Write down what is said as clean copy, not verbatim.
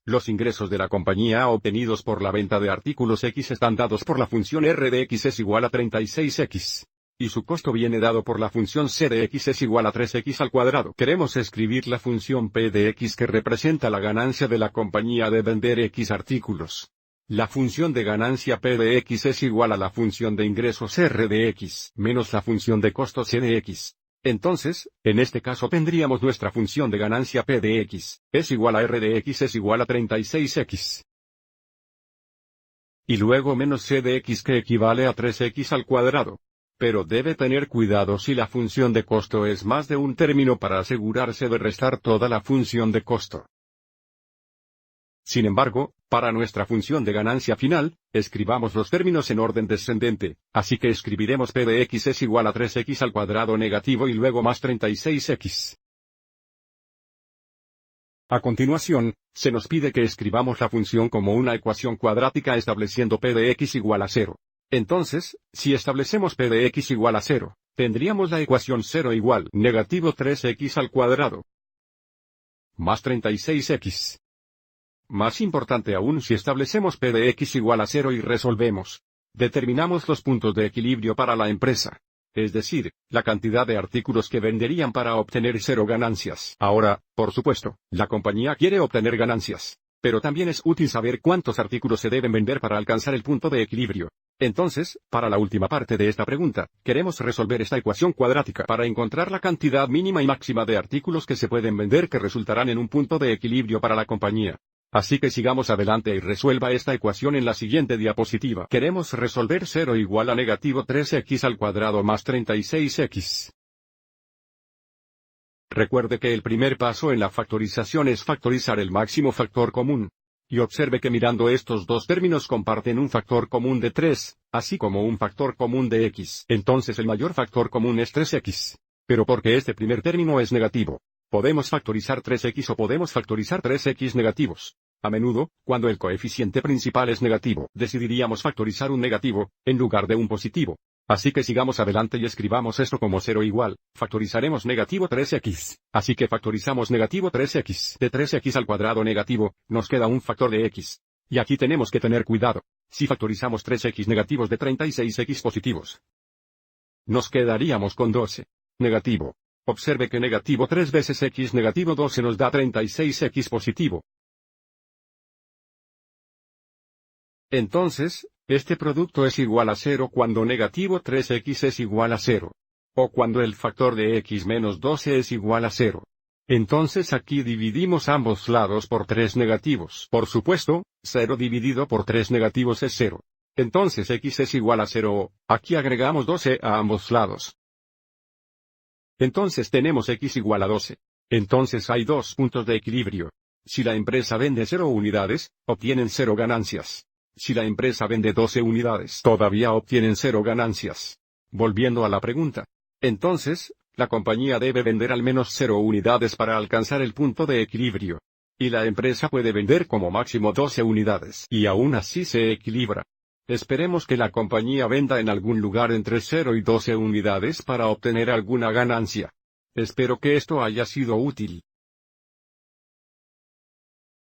Los ingresos de la compañía obtenidos por la venta de artículos X están dados por la función R de X es igual a 36X. Y su costo viene dado por la función C de X es igual a 3X al cuadrado. Queremos escribir la función P de X que representa la ganancia de la compañía de vender X artículos. La función de ganancia P de X es igual a la función de ingresos R de X menos la función de costos C de X. Entonces, en este caso tendríamos nuestra función de ganancia P de X, es igual a R de X es igual a 36X. Y luego menos C de X que equivale a 3X al cuadrado. Pero debe tener cuidado si la función de costo es más de un término para asegurarse de restar toda la función de costo. Sin embargo, para nuestra función de ganancia final, escribamos los términos en orden descendente, así que escribiremos P de X es igual a 3X al cuadrado negativo y luego más 36X. A continuación, se nos pide que escribamos la función como una ecuación cuadrática estableciendo P de X igual a 0. Entonces, si establecemos P de X igual a 0, tendríamos la ecuación 0 igual negativo 3X al cuadrado más 36X. Más importante aún si establecemos P de X igual a 0 y resolvemos. Determinamos los puntos de equilibrio para la empresa. Es decir, la cantidad de artículos que venderían para obtener 0 ganancias. Ahora, por supuesto, la compañía quiere obtener ganancias. Pero también es útil saber cuántos artículos se deben vender para alcanzar el punto de equilibrio. Entonces, para la última parte de esta pregunta, queremos resolver esta ecuación cuadrática para encontrar la cantidad mínima y máxima de artículos que se pueden vender que resultarán en un punto de equilibrio para la compañía. Así que sigamos adelante y resuelva esta ecuación en la siguiente diapositiva. Queremos resolver 0 igual a negativo 3X al cuadrado más 36X. Recuerde que el primer paso en la factorización es factorizar el máximo factor común. Y observe que mirando estos dos términos comparten un factor común de 3, así como un factor común de X. Entonces el mayor factor común es 3X. Pero porque este primer término es negativo, podemos factorizar 3X o podemos factorizar 3X negativos. A menudo, cuando el coeficiente principal es negativo, decidiríamos factorizar un negativo, en lugar de un positivo. Así que sigamos adelante y escribamos esto como 0 igual, factorizaremos negativo 3X. Así que factorizamos negativo 3X. De 3X al cuadrado negativo, nos queda un factor de X. Y aquí tenemos que tener cuidado. Si factorizamos 3X negativos de 36X positivos, nos quedaríamos con 12. Negativo. Observe que negativo 3 veces X negativo 12 nos da 36X positivo. Entonces, este producto es igual a 0 cuando negativo 3X es igual a 0. O cuando el factor de X menos 12 es igual a 0. Entonces aquí dividimos ambos lados por 3 negativos. Por supuesto, 0 dividido por 3 negativos es 0. Entonces X es igual a 0 o, aquí agregamos 12 a ambos lados. Entonces tenemos X igual a 12. Entonces hay dos puntos de equilibrio. Si la empresa vende 0 unidades, obtienen 0 ganancias. Si la empresa vende 12 unidades, todavía obtienen 0 ganancias. Volviendo a la pregunta. Entonces, la compañía debe vender al menos 0 unidades para alcanzar el punto de equilibrio. Y la empresa puede vender como máximo 12 unidades. Y aún así se equilibra. Esperemos que la compañía venda en algún lugar entre 0 y 12 unidades para obtener alguna ganancia. Espero que esto haya sido útil.